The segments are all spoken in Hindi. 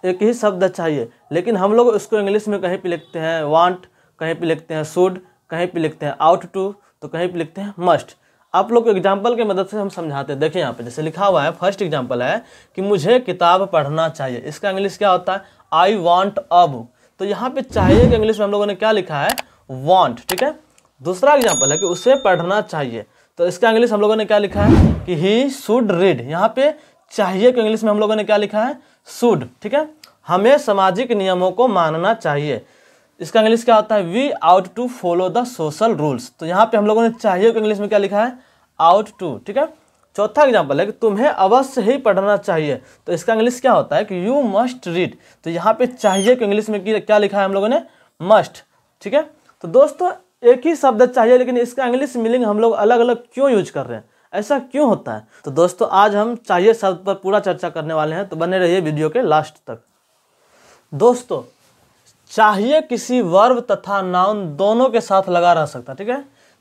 एक ही शब्द चाहिए, लेकिन हम लोग उसको इंग्लिश में कहीं पे लिखते हैं वांट, कहीं पे लिखते हैं शुड, कहीं पे लिखते हैं आउट टू, तो कहीं पे लिखते हैं मस्ट। आप लोग को एग्जाम्पल की मदद से हम समझाते हैं। देखिए यहाँ पे जैसे लिखा हुआ है, फर्स्ट एग्जाम्पल है कि मुझे किताब पढ़ना चाहिए। इसका इंग्लिश क्या होता है? I want a book. तो यहाँ पे चाहिए कि इंग्लिश में हम लोगों ने क्या लिखा है? वॉन्ट। ठीक है। दूसरा एग्जाम्पल है कि उसे पढ़ना चाहिए, तो इसका इंग्लिश हम लोगों ने क्या लिखा है? कि ही शुड रीड। यहाँ पे चाहिए कि इंग्लिश में हम लोगों ने क्या लिखा है? शुड। ठीक है। हमें सामाजिक नियमों को मानना चाहिए, इसका इंग्लिश क्या होता है? We ought to follow the social rules. तो यहाँ पे हम लोगों ने चाहिए कि इंग्लिश में क्या लिखा है? Ought to. ठीक है। चौथा एग्जाम्पल है कि तुम्हें अवश्य ही पढ़ना चाहिए, तो इसका इंग्लिश क्या होता है? कि यू मस्ट रीड। तो यहाँ पे चाहिए कि इंग्लिश में क्या लिखा है हम लोगों ने? मस्ट। ठीक है। तो दोस्तों एक ही शब्द चाहिए, लेकिन इसका इंग्लिश मीनिंग हम लोग अलग अलग क्यों यूज कर रहे हैं? ऐसा क्यों होता है? तो दोस्तों आज हम चाहिए शब्द पर पूरा चर्चा करने वाले हैं, तो बने रहिए वीडियो के लास्ट तक। दोस्तों चाहिए किसी वर्ब तथा नाउन दोनों के साथ लगा रह सकता है। ठीक है।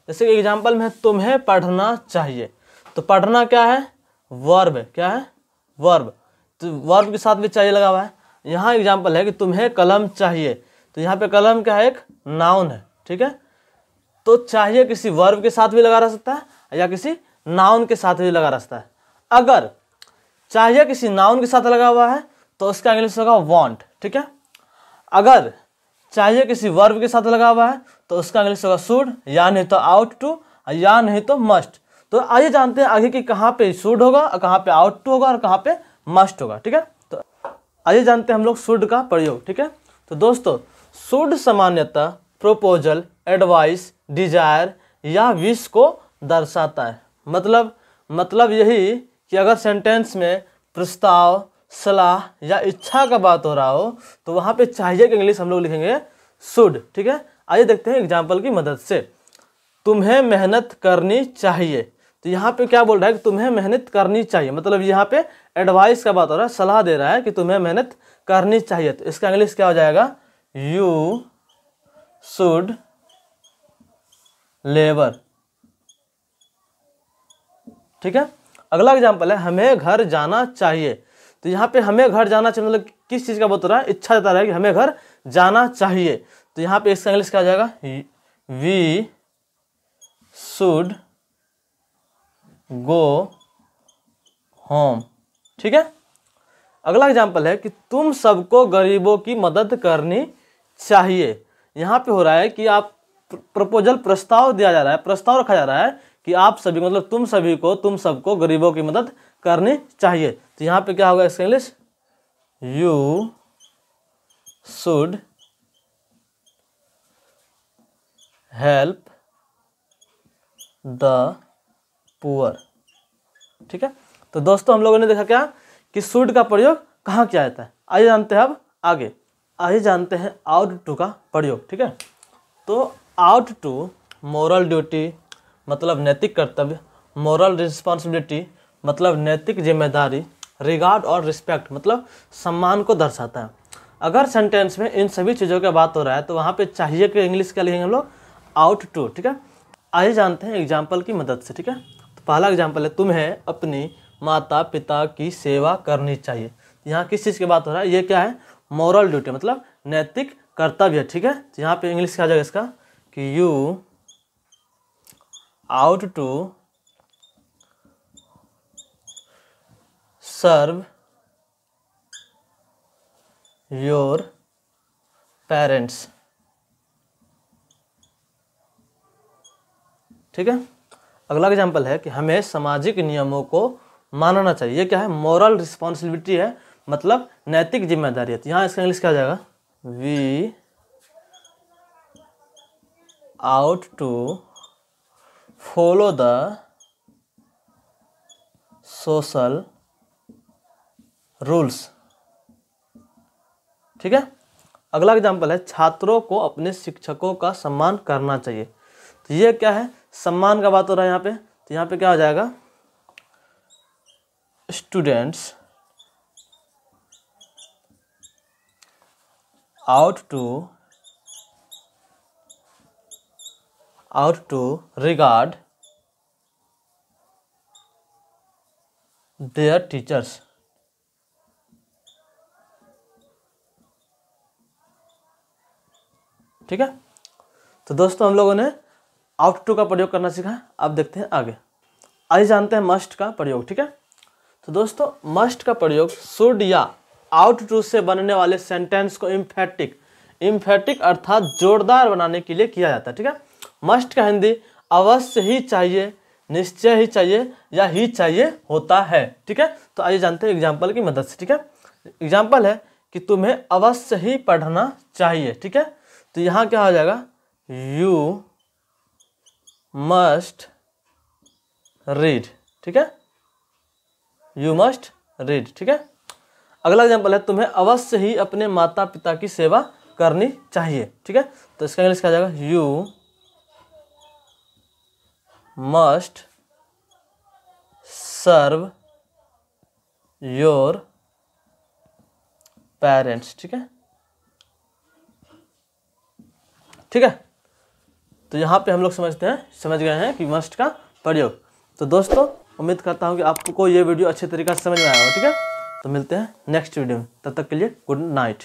जैसे कि एग्जाम्पल में तुम्हें पढ़ना चाहिए, तो पढ़ना क्या है? वर्ब है। क्या है? वर्ब। तो वर्ब के साथ भी चाहिए लगा हुआ है। यहाँ एग्जाम्पल है कि तुम्हें कलम चाहिए, तो यहाँ पे कलम क्या है? एक नाउन है। ठीक है। तो चाहिए किसी वर्ब के साथ भी लगा रह सकता है या किसी नाउन के साथ भी लगा रह सकता है। अगर चाहिए किसी नाउन के साथ लगा हुआ है तो उसका इंग्लिश होगा वांट। ठीक है। अगर चाहिए किसी वर्ब के साथ लगा हुआ है तो उसका इंग्लिश होगा शुड, या नहीं तो आउट टू, या नहीं तो मस्ट। तो आइए जानते हैं आगे कि कहाँ पे शुड होगा और कहाँ पे आउट टू होगा और कहाँ पे मस्ट होगा। ठीक है। तो आइए जानते हैं हम लोग शुड का प्रयोग। ठीक है। तो दोस्तों शुड सामान्यतः प्रोपोजल, एडवाइस, डिजायर या विश को दर्शाता है। मतलब यही कि अगर सेंटेंस में प्रस्ताव, सलाह या इच्छा का बात हो रहा हो तो वहां पे चाहिए कि इंग्लिश हम लोग लिखेंगे शुड। ठीक है। आइए देखते हैं एग्जाम्पल की मदद से। तुम्हें मेहनत करनी चाहिए, तो यहाँ पे क्या बोल रहा है? कि तुम्हें मेहनत करनी चाहिए, मतलब यहाँ पे एडवाइस का बात हो रहा है, सलाह दे रहा है कि तुम्हें मेहनत करनी चाहिए। तो इसका इंग्लिश क्या हो जाएगा? You should labour. ठीक है। अगला एग्जाम्पल है हमें घर जाना चाहिए, तो यहाँ पे हमें घर जाना चाहिए मतलब किस चीज़ का बात हो रहा है? इच्छा जता रहा है कि हमें घर जाना चाहिए। तो यहाँ पे इसका इंग्लिश क्या हो जाएगा? We should go home. ठीक है। अगला एग्जाम्पल है कि तुम सबको गरीबों की मदद करनी चाहिए। यहाँ पे हो रहा है कि आप प्रपोजल, प्रस्ताव दिया जा रहा है, प्रस्ताव रखा जा रहा है कि आप सभी मतलब तुम सबको गरीबों की मदद करनी चाहिए। तो यहाँ पे क्या होगा इसका English? You should help the poor. ठीक है। तो दोस्तों हम लोगों ने देखा क्या कि शुड का प्रयोग कहाँ किया जाता है। आइए जानते हैं अब आगे। आइए जानते हैं आउट टू का प्रयोग। ठीक है। तो आउट टू मोरल ड्यूटी मतलब नैतिक कर्तव्य, मोरल रिस्पॉन्सिबिलिटी मतलब नैतिक जिम्मेदारी, रिगार्ड और रिस्पेक्ट मतलब सम्मान को दर्शाता है। अगर सेंटेंस में इन सभी चीज़ों की बात हो रहा है तो वहाँ पे चाहिए कि इंग्लिश क्या लिखेंगे हम लोग? Ought to. ठीक है। आइए जानते हैं एग्जाम्पल की मदद से। ठीक है। तो पहला एग्जाम्पल है तुम्हें अपनी माता पिता की सेवा करनी चाहिए। यहाँ किस चीज़ की बात हो रहा है? ये क्या है? मोरल ड्यूटी मतलब नैतिक कर्तव्य। ठीक है। तो यहाँ पे इंग्लिश क्या आ जाएगा इसका? कि you ought to serve your parents. ठीक है। अगला एग्जाम्पल है कि हमें सामाजिक नियमों को मानना चाहिए। ये क्या है? मोरल रिस्पॉन्सिबिलिटी है, मतलब नैतिक जिम्मेदारी है। तो यहाँ इसका इंग्लिश क्या आ जाएगा? We ought to follow the social rules. ठीक है। अगला एग्जाम्पल है छात्रों को अपने शिक्षकों का सम्मान करना चाहिए। तो ये क्या है? सम्मान का बात हो रहा है यहाँ पे। तो यहाँ पे क्या हो जाएगा? Students ought to regard their teachers. ठीक है। तो दोस्तों हम लोगों ने आउट टू का प्रयोग करना सीखा। अब देखते हैं आगे। आइए जानते हैं मस्ट का प्रयोग। ठीक है। तो दोस्तों मस्ट का प्रयोग शुड या आउट टू से बनने वाले सेंटेंस को इम्फेटिक अर्थात जोरदार बनाने के लिए किया जाता है। ठीक है। मस्ट का हिंदी अवश्य ही चाहिए, निश्चय ही चाहिए या ही चाहिए होता है। ठीक है। तो आइए जानते हैं एग्जाम्पल की मदद से। ठीक है। एग्जाम्पल है कि तुम्हें अवश्य ही पढ़ना चाहिए। ठीक है। तो यहाँ क्या हो जाएगा, यू मस्ट रीड। ठीक है। You must read. ठीक है। अगला एग्जाम्पल है तुम्हें अवश्य ही अपने माता पिता की सेवा करनी चाहिए। ठीक है। तो इसका इंग्लिश क्या हो जाएगा, you must serve your parents. ठीक है। ठीक है। तो यहाँ पे हम लोग समझ गए हैं कि मस्ट का प्रयोग। तो दोस्तों उम्मीद करता हूँ कि आपको ये वीडियो अच्छे तरीके से समझ में आया होगा। ठीक है। तो मिलते हैं नेक्स्ट वीडियो में, तब तक के लिए गुड नाइट।